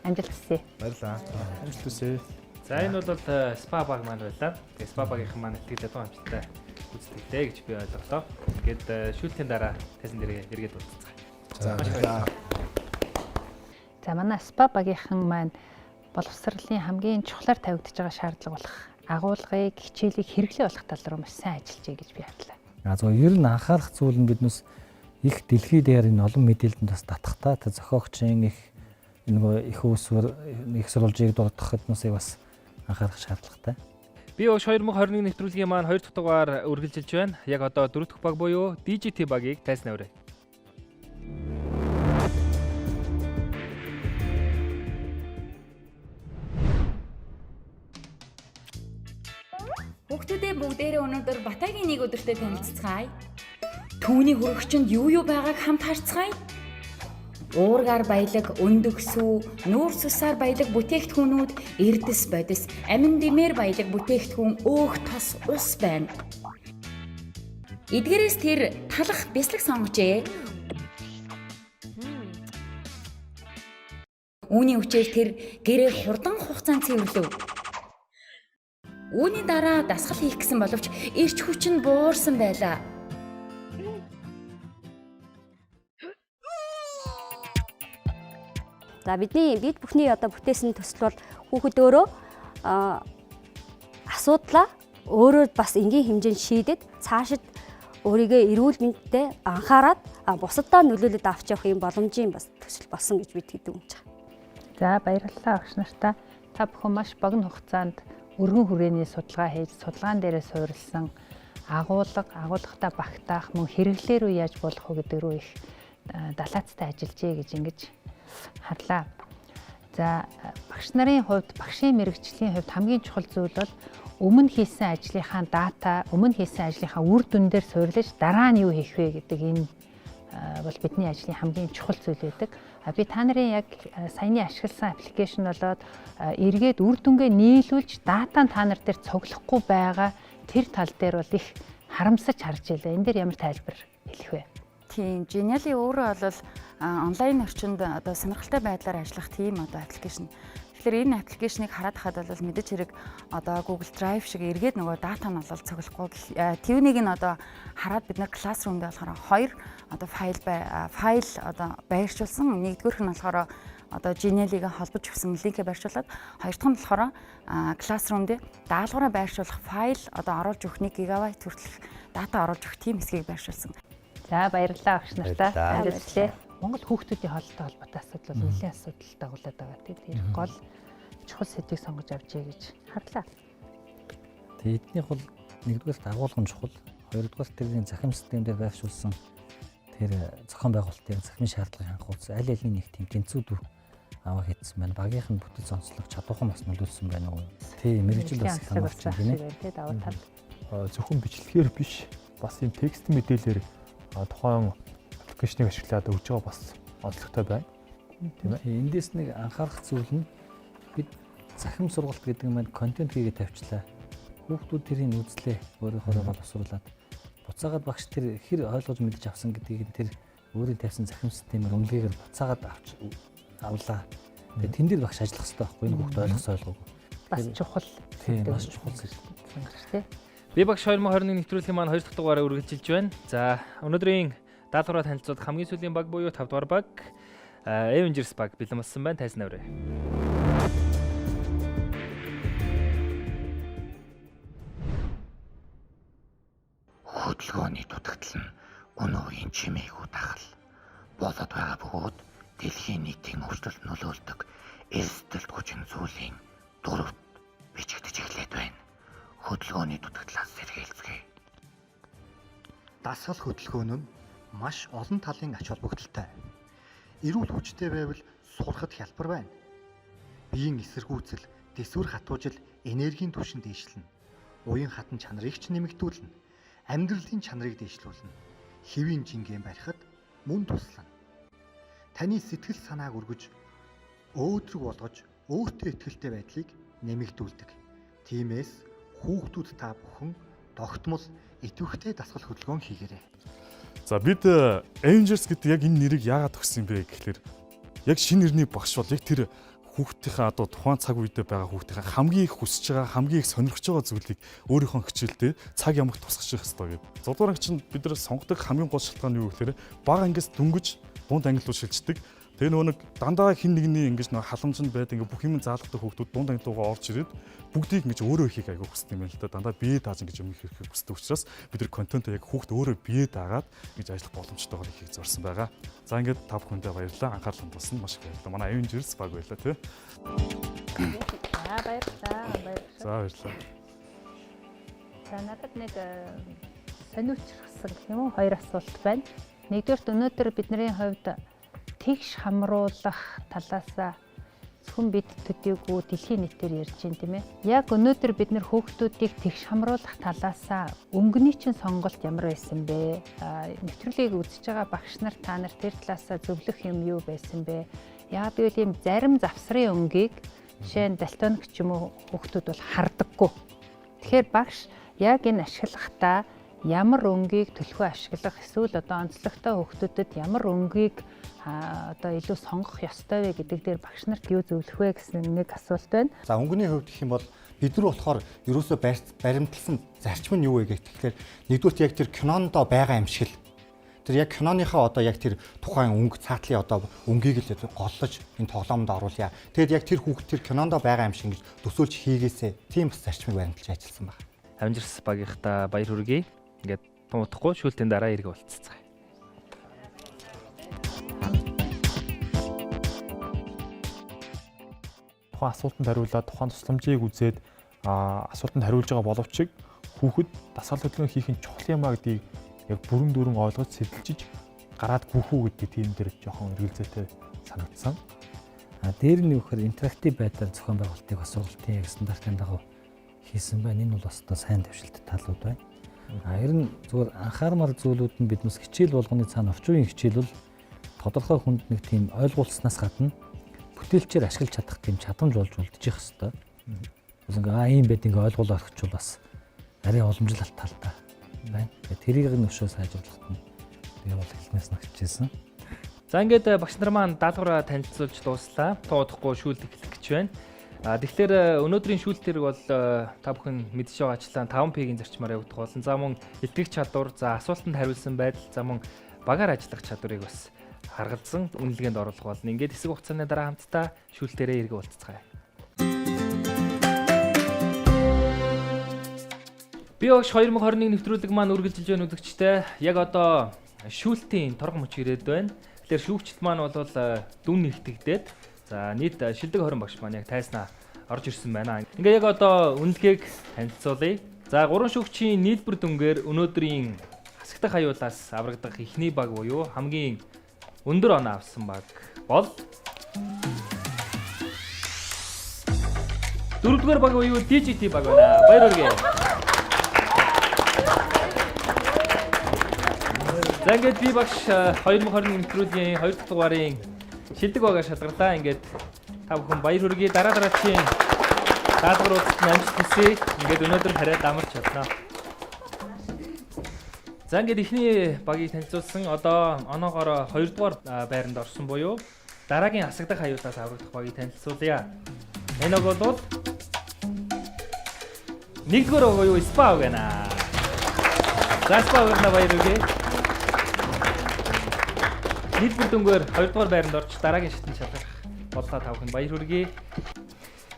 S3: Амжилт хүсье.
S5: Баярлалаа. Амжилт хүсье.
S2: За энэ бол спа баг маань байлаа. Тэгээ спа багийнхан маань итгэл ядуу амжилттай гүйцэтгэлтэй гэж би ойлголоо. Ингээд шүүлтийн дараа тайзан дээр эргээд уулзцгаая. За баярлалаа.
S3: За манай спа багийнхан маань боловсролын хамгийн чухлаар тавигдж байгаа шаардлага болох агуулгыг, хичээлийг хэрэглээ болох тал руу маш сайн ажиллажээ гэж би харлаа.
S4: Ер нь анхаарах зүйл нь биднээс их дэлхий дээр энэ олон мэдээлэлд бас татахтаа зохиогчийн их их усвар их сурвалжийг дурдах хэднээсээ бас анхаарах шаардлагатай.
S2: Би өөш 2021 нэвтрүүлгийн маань 2 дахь дугаар үргэлжилж байна. Яг одоо 4 дахь баг буюу DGT багийг тайзнаа өрөө.
S6: Хүүхдүүдээ бүгдээрээ өнөөдөр Батайгийн нэг өдөртөө танилццгаая. Түүний хөрөгчөнд юу байгааг хамт харцгаая. Уургаар баялаг, өндөгсүү, нүүр цусаар баялаг бүтээгдэхүүнүүд, эрдэс бодис, амин димээр баялаг бүтээгдэхүүн өөх тос ус байна. Эдгээрээс тэр талах бяцлаг сонгожээ. Үүний хүчээр тэр гэрээ хурдан хугацаанд цэвэрлэв. Үүний дараа дасгал хийх гэсэн боловч эрч хүч нь буурсан байлаа.
S13: За бидний бид бүхний одоо бүтээсэн төсөл бол хүүхэд өөрөө асуудлаа өөрөө бас энгийн хэмжээнд шийдэд цаашид өөрийгөө эрүүл мэндэд анхаарад бусаддаа нөлөөлөд авч явах юм боломжийн бас төсөл болсон гэж бид хэдэг юм чаа.
S3: За баярлалаа багш нартаа. Та бүхэн маш богино хугацаанд өргөн хүрээний судалгаа хийж судалгаан дээрээ суурилсан агуулгатай багтаах мөн хэрэглээ рүү яаж болох вэ гэдэг рүү их далаацтай ажиллажээ гэж ингэж харлаа. За багш нарын хувьд багшийн мэрэгжлийн хувьд хамгийн чухал зүйл бол өмнө хийсэн ажлынхаа дата, өмнө хийсэн ажлынхаа үр дүн дээр суурилж дараа нь юу хийх вэ гэдэг энэ бол бидний ажлын хамгийн чухал зүйл байдаг. Би та нарын яг саяны ашигласан аппликейшн болоод эргээд үр дүнгээ нийлүүлж дата нь та нар дээр цуглахгүй байгаа тэр тал дээр бол их харамсаж харж байлаа. Энэ дээр ямар тайлбар хэлэх вэ?
S6: Тийм, Genially өөрөө бол онлайн орчинд одоо сонирхолтой байдлаар ажиллах тийм одоо аппликейшн. Тэгэхээр энэ аппликейшнийг хараад хаад бол мэдээж хэрэг одоо Google Drive шиг эргээд нөгөө дата нь бол цуглахгүй. Тэрнийг нь одоо хараад бид нар Classroom дээр болохоор хоёр одоо файл одоо байршуулсан. Нэгдүгээрх нь болохоор одоо Genially-гээ холбож өгсөн линкээ байршуулад, хоёр дахь нь болохоор Classroom дээр даалгавраа байршуулах файл одоо оруулж өгөх 1 гигабайт хүртэлх дата оруулж өгөх тийм хэсгийг байршуулсан.
S3: За баярлалаа багш нартаа. Амжилтлаа. Монгол хүүхдүүдийн хоолойтой холбоотой асуудал бол нэлээд асуудал дагуулад байгаа тийм гол чухал сэдвийг сонгож авчээ гэж харлаа.
S4: Тэгээд эднийх бол нэгдүгээр дагуулгын чухал, хоёрдугаар тэрний захим систем дээр байршуулсан тэр зохион байгуулалтын захимын шаардлагыг хангуулж аль алийн нэг тийм тэнцвүүд аваа хийсэн байна. Багийнх нь бүтэц онцлог чадвархан бас нөлөөлсөн байна уу? Тийм, мэрэгжил бас их хамаарч байна тийм даваа тал.
S5: Зөвхөн бичлэгээр биш, бас юм текст мэдээлэлээр тухайн аппликейшнийг ашиглаад өгж байгаа бас онцлогтой байна.
S4: Тийм ээ. Эндээс нэг анхаарах зүйл нь бид захим сургалт гэдэг нь контент хийгээд тавьчлаа. Хүүхдүүд тэрийг үзлээ, өөрийнхөө боловсруулад буцаагаад багш тэр хэр ойлгож мэдж авсан гэдгийг тэр өөрийн тавьсан захим системээр үнэлгээгээр буцаагаад авлаа. Тэгээд тэн дээр багш ажиллах хэрэгтэй байхгүй энэ хүүхд ойлгох ойлгоогүй.
S3: Бас чухал.
S4: Тийм, бас чухал зүйл
S3: тийм.
S2: Би багш 2021 нэвтрүүлгийн маань 2 дахь дугаараа үргэлжилж байна. За өнөөдрийн даалгавраа танилцуулах хамгийн сүүлийн баг буюу 5 дугаар баг Avengers баг бэлэн болсон байна. Тайзнаа өрөө.
S17: Хөдөлгөөний дутагдал нь өнөө үеийн чимээгүй дагал болоод байгаа бөгөөд дэлхийн нийтийн өвчлөлт нөлөөлдөг эрсдэлт хүчин зүйлийн дөрөвт бичигдэж эхлээд байна. Хөдөлгөөний дутагдлаас сэргийлцгээе.
S11: Дасгал хөдөлгөөн нь маш олон талын ач холбогдолтой. Эрүүл хүчтэй байвал сурахад хялбар байна. Биеийн эсэргүүцэл, дэсвэр хатуужил энергийн түвшин дээшлэнэ. Уян хатан чанарыг ч нэмэгдүүлнэ. амьдралын чанарыг дэвшлүүлнэ. Хэвийн жингэн барихад мөн туслана. Таны сэтгэл санааг өргөж, өөдрөг болгож, өөртөө ихтэй байдлыг нэмэгдүүлдэг. Тиймээс хүүхдүүд та бүхэн тогтмол идэвхтэй дасгал хөдөлгөөн хийгээрэй.
S5: За бид Avengers гэдэг яг энэ нэрийг яагаад өгсөн бэ гэхэлэр яг шинэ нэрний багш бол яг тэр хүүхдийнхээ одоо тухайн цаг үедээ байгаа хүүхдийнхээ хамгийн их хүсэж байгаа, хамгийн их сонирхож байгаа зүйлийг өөрийнхөө хичээлдээ цаг ямагт тусгах хэрэгтэй гэдэг. 6 дугаар ангид бид нар сонгодог хамгийн гол шалтгаан нь юу гэхээр бага ангиас дөнгөж дунд анги руу шилждэг. Тэгээ нөгөө нэг дандаа хин нэгний ингэж нөгөө халамжинд байд ингээ бүх юм заалгадаг хүүхдүүд дунд анги руугаа орж ирээд бүгдийг ингэж өөрөө хийх аягүй хүсдэг юм байна л да. Дандаа бие дааж ингэж юм хийх хүсдэг учраас бид нар контентоо яг хүүхд өөрөө бие даагаад ингэж ажиллах боломжтойгоор хийх зорьсон байгаа. За ингээд та бүхэндээ баярлалаа. Анхаарал хандуулсан маш их баярлалаа. Манай Avengers баг байлаа тий.
S3: Баярлалаа.
S5: За баярлалаа.
S3: За надад нэг сониучрсан юм уу хоёр асуулт байна. Нэгдүгээрт өнөөдөр бидний хувьд тэгш хамруулах талаас зөвхөн бид төдийгүй дэлхийн нийтээр ярьж байна тийм ээ. Яг өнөөдөр бид нэр хүүхдүүдийг тэгш хамруулах талаас өнгөний чинь сонголт ямар байсан бэ? Нэвтрүүлгийг үзэж байгаа багш нар та нар тэр талаас зөвлөх юм юу байсан бэ? Яг гэвэл ийм зарим завсрын өнгийг жишээ нь дальтоник ч юм уу хүүхдүүд бол хардаггүй. Тэгэхээр багш яг энэ ашиглахдаа ямар өнгийг төлхөө ашиглах эсвэл одоо онцлогтой хүүхдүүдэд ямар өнгийг одоо илүү сонгох ёстой вэ гэдэг дээр багш нарт юу зөвлөх вэ гэсэн нэг асуулт байна.
S11: За өнгөний хувьд гэх юм бол бид нар болохоор ерөөсөө баримтлсан зарчим нь юу вэ гэхээр нэгдүгürt яг тэр кинондоо байгаа юм шиг л тэр яг киноныхаа одоо яг тэр тухайн өнгө цаатлын одоо өнгийг л голлож энэ тоглоомд оруулъя. Тэгэд яг тэр хүүхд тэр кинондоо байгаа юм шиг ингэж төсөөлж хийгээсэ тийм бас зарчмыг баримтлж ажилласан байна.
S2: Avengers багийнхта баяр хүргэе. Ингээд тутахгүй шүүлтийн дараа эргэ болцсон.
S5: Тухайн асуултанд хариулаад тухайн тусламжийг үзээд асуултанд хариулж байгаа боловч хүүхэд дасгал хөдөлгөөн хийх нь чухал юм а гэдгийг яг бүрэн дүүрэн ойлгож сэтэлжиж гараад гүөхүү гэдэг тийм дээр жоохон эргэлзээтэй санагдсан.
S4: Дээр нь юу гэхээр интерактив байдлаар зохион байгуулалтыг бас сургалтын яг стандартын дагуу хийсэн байна. Энэ бол бас одоо сайн дэвшилт талууд байна. Ер нь зөвхөн анхаармаар зүйлүүд нь биднээс хичээл болгоны цаана орчин үеийн хичээл бол тодорхой хүнд нэг тийм ойлгуулснаас гадна бүтээлчээр ашиглаж чадах тийм чадамж болж үлдчих хэвээр. Ингээ ийм байд ингээ ойлгуулах гэж бас арай уламжлалт талтай байна. Тэрийг нөхшөө сайжруулахад нь би бол хэлнээс нь хичээсэн.
S2: За ингээд багш нар маань даалгавраа танилцуулж дууслаа. Тоодохгүй шүүлт эхлэх гэж байна. Тэгэхээр өнөөдрийн шүүлтээр бол та бүхэн мэдж байгаачлаа 5P-ийн зарчмаар явагдах болно. За мөн итгэх чадвар, за асуултанд хариулсан байдал, за мөн багаар ажиллах чадварыг бас харгалзан үнэлгээнд оруулах болно. Ингээд хэсэг хугацааны дараа хамтдаа шүүлтээрээ эргэ уулзцгаая. Би багш 2021 нэвтрүүлэг маань үргэлжилж байна үзэгчтэй. Яг одоо шүүлтийн торгон мөч ирээд байна. Тэгэхээр шүүгчд маань бол дүн нэгтгэгдээд за нийт шилдэг 20 багш маань яг тайснаа орж ирсэн байна. Ингээ яг одоо үнэлгээг танилцуулъя. За 3 шүүгчийн нийлбэр дүнгээр өнөөдрийн хасагдах аюулаас аврагдах эхний баг буюу хамгийн өндөр оноо авсан баг бол 4-р баг буюу DGT баг байна. Баяр хүргэе. За ингээд би багш 2021 нэвтрүүлгийн 2 дахь дугаарын шилдэг багаар шалгарлаа. Ингээд та бүхэн баяр хүргэе. Дараагийн даалгавруудад амжилт хүсье. Ингээд өнөөдөр хараад амарч чаднаа. За ингээд эхний багийг танилцуулсан одоо оноогоор 2 дугаар байранд орсон буюу дараагийн хасагдах аюулаас аврагдах багийг танилцуулъя. Энэ бол 1-р баг буюу SPA байна. За SPA-г баяр хүргэе. Нийлбэр дүнгээр 2 дугаар байранд орж дараагийн шатнд шалгах боллоо та бүхэн баяр хүргэе.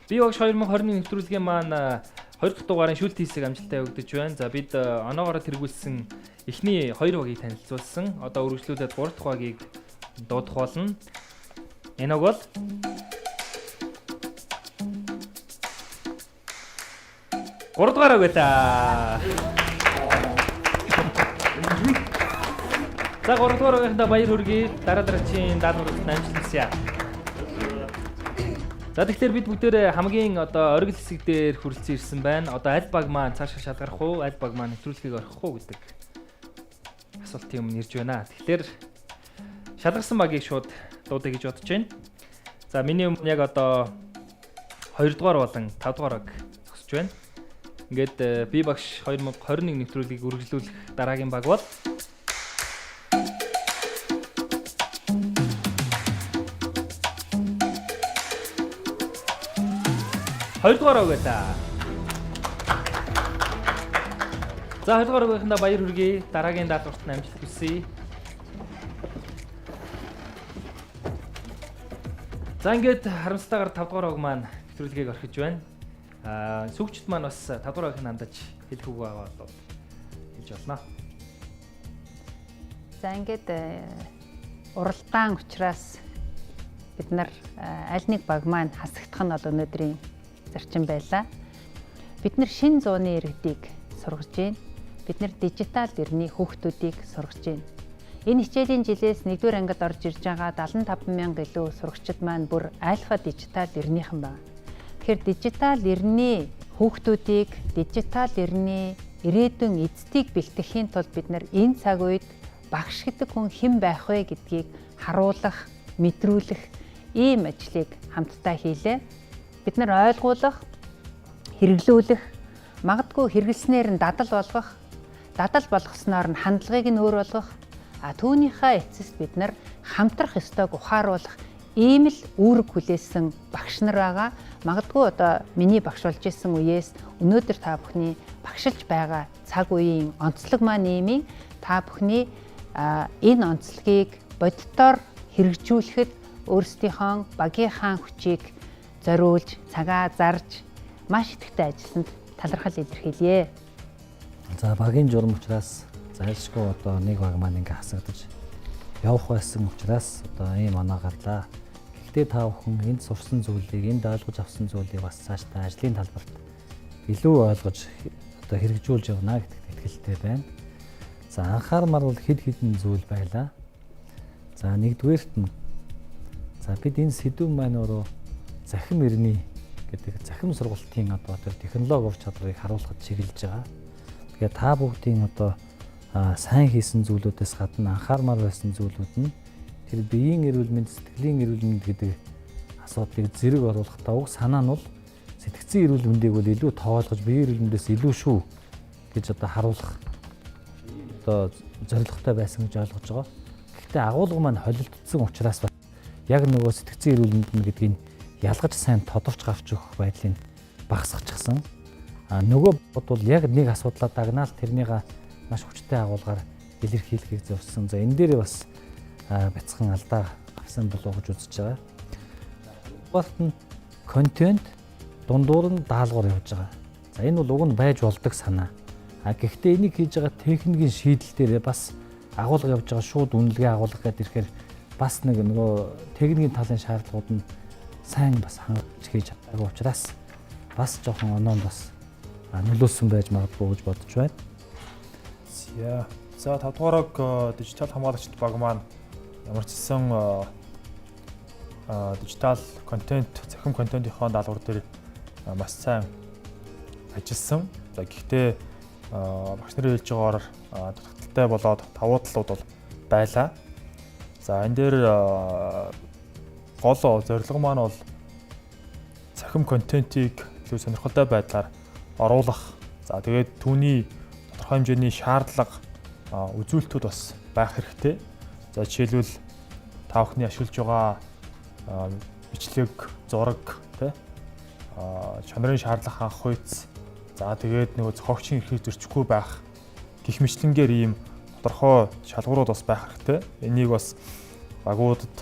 S2: Би багш 2021 нэвтрүүлгийн маань 2 дахь дугаарын шүүлт хийсэг амжилттай явагдаж байна. За бид оноогоор тэргүүлсэн эхний 2 багийг танилцуулсан. Одоо үргэлжлүүлээд 3 дахь багийг дуудах болно. Энэ бол гуравдугаар баг байлаа. За 3 дугаар багийнхаа баяр хүргэе. Дараагийн даалгаврыг амжилт хүсье. За тэгэхээр бид бүгдээрээ хамгийн одоо оргил хэсэг дээр хүрэлцэн ирсэн байна. Одоо аль баг маань цаашаа шалгарах уу, аль баг маань нэвтрүүлгийг орхих уу гэдэг асуултын өмнө ирж байна. Тэгэхээр шалгарсан багийг шууд дуудъя гэж бодож байна. За миний өмнө яг одоо 2 дугаар болон 5 дугаар баг зогсож байна. Ингээд би багш 2021 нэвтрүүлгийг үргэлжлүүлэх дараагийн баг бол 2 дугаар баг байлаа. За 2 дугаар багийнханда баяр хүргэе. Дараагийн даалгаварт нь амжилт хүсье. За ингээд харамсалтайгаар 5 дугаар баг маань нэвтрүүлгийг орхиж байна. Сүүгчд маань бас 5 дугаар багийн хандаж хэлэх үг байгаа бол хэлж болно.
S3: За ингээд уралдаан учраас бид нар аль нэг баг маань хасагдах нь бол өнөөдрийн зарчим байлаа. Бид нар шинэ зууны иргэдийг сургаж байна. Бид нар дижитал эрхний хүүхдүүдийг сургаж байна. Энэ хичээлийн жилээс 1-р ангид орж ирж байгаа 75,000 илүү сурагчид маань бүр альфа дижитал эрхнийхэн байна. Тэгэхээр дижитал эрхний хүүхдүүдийг, дижитал эрхний ирээдүйн эзэдийг бэлтгэхийн тулд бид нар энэ цаг үед багш гэдэг хүн хэн байх вэ гэдгийг харуулах, мэдрүүлэх ийм ажлыг хамтдаа хийлээ. Бид нар ойлгуулах, хэрэглүүлэх, магадгүй хэрэглэснээр нь дадал болгох, дадал болгосноор нь хандлагыг нь өөр болгох, түүнийхээ эцэст бид нар хамтрах ёстойг ухааруулах ийм л үүрэг хүлээсэн багш нар байгаа. Магадгүй одоо миний багш болж исэн үеэс өнөөдөр та бүхний багшилж байгаа цаг үеийн онцлог маань ийм. Та бүхний энэ онцлогийг боддоор хэрэгжүүлэхэд өөрсдийнхөө багийнхаа хүчийг зориулж, цагаа зарж маш идэвхтэй ажилласанд талархал илэрхийлье.
S4: За багийн журам учраас зайлшгүй одоо нэг баг маань ингээ хасагдаж явах байсан учраас одоо ийм оноо гарлаа. Гэхдээ та бүхэн энд сурсан зүйлийг, энд ойлгож авсан зүйлийг бас цаашдаа ажлын талбарт илүү ойлгож одоо хэрэгжүүлж явна гэдэгт итгэлтэй байна. За анхаармаар бол хэд хэдэн зүйл байлаа. За нэгдүгээрт нь бид энэ сэдв маань өөрөө захим эрхний гэдэг захим сургалтын одоо тэр технологи ур чадварыг харуулахад чиглэж байгаа. Тэгэхээр та бүгдийн одоо сайн хийсэн зүйлүүдээс гадна анхаармаар байсан зүйлүүд нь тэр биеийн эрүүл мэнд, сэтгэлийн эрүүл мэнд гэдэг асуудлыг зэрэг оруулахдаа уг санаа нь бол сэтгцэн эрүүл мэндийг бол илүү тоолгож биеийн эрүүл мэндээс илүү шүү гэж одоо харуулах одоо зорилготой байсан гэж ойлгож байгаа. Гэхдээ агуулга маань холилдсон учраас яг нөгөө сэтгцэн эрүүл мэнд гэдгийг ялгаж сайн тодорч гарч өгөх байдлыг багасгачихсан. Нөгөө бол яг нэг асуудлаа дагнаал тэрнийга маш хүчтэй агуулгаар илэрхийлэхийг зорьсон. За энэ дээр бас бяцхан алдаа гарсан болов гэж үзэж байгаа. Болт нь контент дундуур нь даалгавар явж байгаа. За энэ бол уг нь байж болдог санаа. Гэхдээ энийг хийж байгаа техникийн шийдэл дээр бас агуулга явж байгаа шууд үнэлгээ агуулга гэдэг ирэхээр бас нэг нөгөө техникийн талын шаардлагууд нь сайн бас хангаж хийж чадаагүй учраас бас жоохон оноонд бас нөлөөсөн байж магадгүй гэж бодож байна.
S5: За 5 дугаарыг дижитал хамгаалагчд баг маань ямар ч гэсэн дижитал контент, захим контентийнхоо даалгавар дээр маш сайн ажилласан. За гэхдээ багш нарын хэлж байгаагаар дутагдaltaй болоод давуу талууд бол байлаа. За энэ дээр гол зорилго маань бол захим контентийг илүү сонирхолтой байдлаар оруулах. За тэгээд түүний тодорхой хэмжээний шаардлага үзүүлэлтүүд бас байх хэрэгтэй. За жишээлбэл та бүхний ашиглаж байгаа бичлэг, зураг, чанарын шаардлага хангах үйц. За тэгээд нөгөө зохиогчийн эрхийг зөрчихгүй байх гэх мэтлэнгээр ийм тодорхой шалгуурууд бас байх хэрэгтэй. Энийг бас багуудад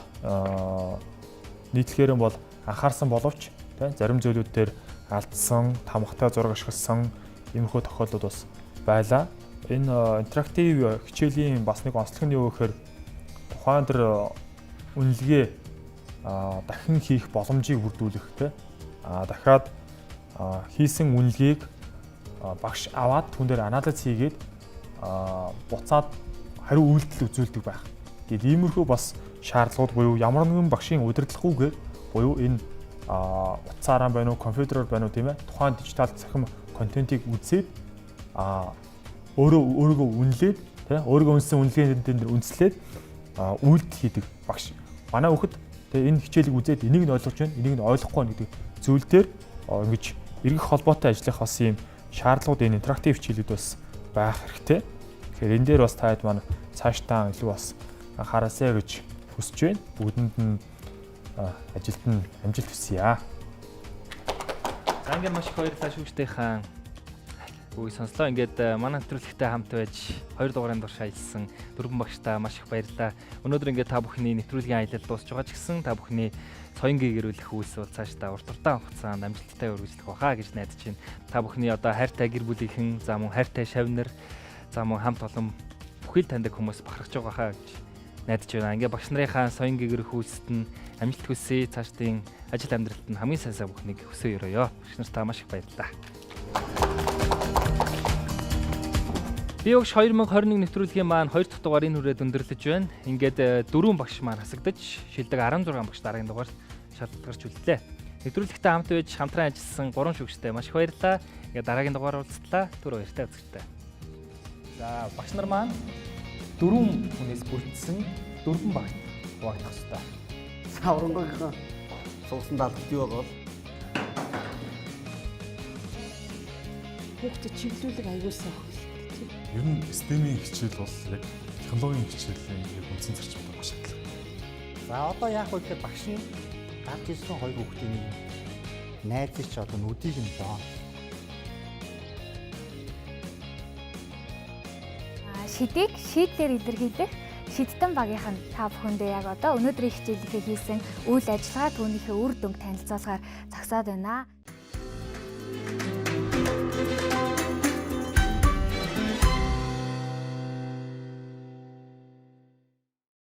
S5: нийтлэхээр нь бол анхаарсан боловч зарим зүйлүүд дээр алдсан, тамгатай зураг ашигласан иймэрхүү тохиолдлууд бас байлаа. Энэ интерактив хичээлийн бас нэг онцлог нь юу гэхээр тухайн тэр үнэлгээ дахин хийх боломжийг бүрдүүлэх дахиад хийсэн үнэлгээг багш аваад түн дээр анализ хийгээд буцаад хариу үйлдэл үзүүлдэг байх. Гэвь иймэрхүү бас шаардлагууд буюу ямар нэгэн багшийн удирдлаггүйгээр буюу энэ утсаараа байна уу, компьютероор байна уу тийм ээ. Тухайн дижитал цахим контентийг үзээд өөрийгөө үнэлээд тийм өөрийгөө үнэлсэн үнэлгээний дээр үндэслээд үйлдэл хийдэг багш. Манай хүүхэд тийм энэ хичээлийг үзээд энийг нь ойлгож байна, энийг нь ойлгохгүй байна гэдэг зүйл дээр ингэж эргэх холбоотой ажиллах бас ийм шаардлагууд энэ интерактив хичээлүүд бас байх хэрэгтэй. Тэгэхээр энэ дээр бас таад маань цаашдаа илүү бас анхаарасаа гэж хүсэж байна. Бүгдэнд нь ажилд нь амжилт хүсье.
S2: За ингээд маш их баярлалаа шүүгчтэй хаан. Үгүй сонслоо. Ингээд манай нэвтрүүлэгтэй хамт байж 2 дугаарын турш ажилласан дөрвөн багштаа маш их баярлалаа. Өнөөдөр ингээд та бүхний нэвтрүүлгийн аялал дуусж байгаа ч гэсэн та бүхний соёнгийн гэрүүлэх үйлс бол цаашдаа урт уртаан хугацаанд амжилттай үргэлжлэх баха гэж найдаж байна. Та бүхний одоо хайртай гэр бүлийнхэн, за мөн хайртай шавнар, за мөн хамт олон бүхэл таньдаг хүмүүс бахархаж байгаа хаа гэж найдаж байна. Ингээ багш нарынхаа соёнгийн гэрүүлэх үйлсэд нь амжилт хүсье. Цаашдын ажил амьдралд нь хамгийн сайн бүхнийг хүсье өрөөё. Багш нартаа маш их баярлалаа. Би өгш 2021 нэвтрүүлгийн маань 2 дахь дугаарыг хүрээд өндөрлөж байна. Ингээд 4 багш маань хасагдаж шилдэг 16 багш дараагийн дугаар шалгарч үлдлээ. Нэвтрүүлэгтээ хамт байж хамтран ажилласан 3 шүүгчтэй маш их баярлалаа. Ингээд дараагийн дугаар уулзлаа. Түр баяртай үзэгтэй. За багш нар маань 4 хүнээс бүрдсэн 4 багт хуваагдах хэрэгтэй.
S8: Саврангийнхаа суусан даалгалт юу байгаа бол
S9: хүүхдэд чиглүүлэг аягуулсан байх.
S10: Ер нь STEM-ийн хичээл бол яг технологийн хичээлийн яг үндсэн зарчим байгаа шаардлага.
S11: За одоо яах вэ гэхээр багш нь гарч ирсэн 2 хүүхдийн нэг найзыг ч одоо нүдийг нь зоо.
S12: Шидийг шийдлэр илэрхийлэх шидтэн багийнх нь та бүхэндээ яг одоо өнөөдрийн хичээлийнхээ хийсэн үйл ажиллагаа түүнийхээ үр дүнг танилцуулахаар зогсоод байна.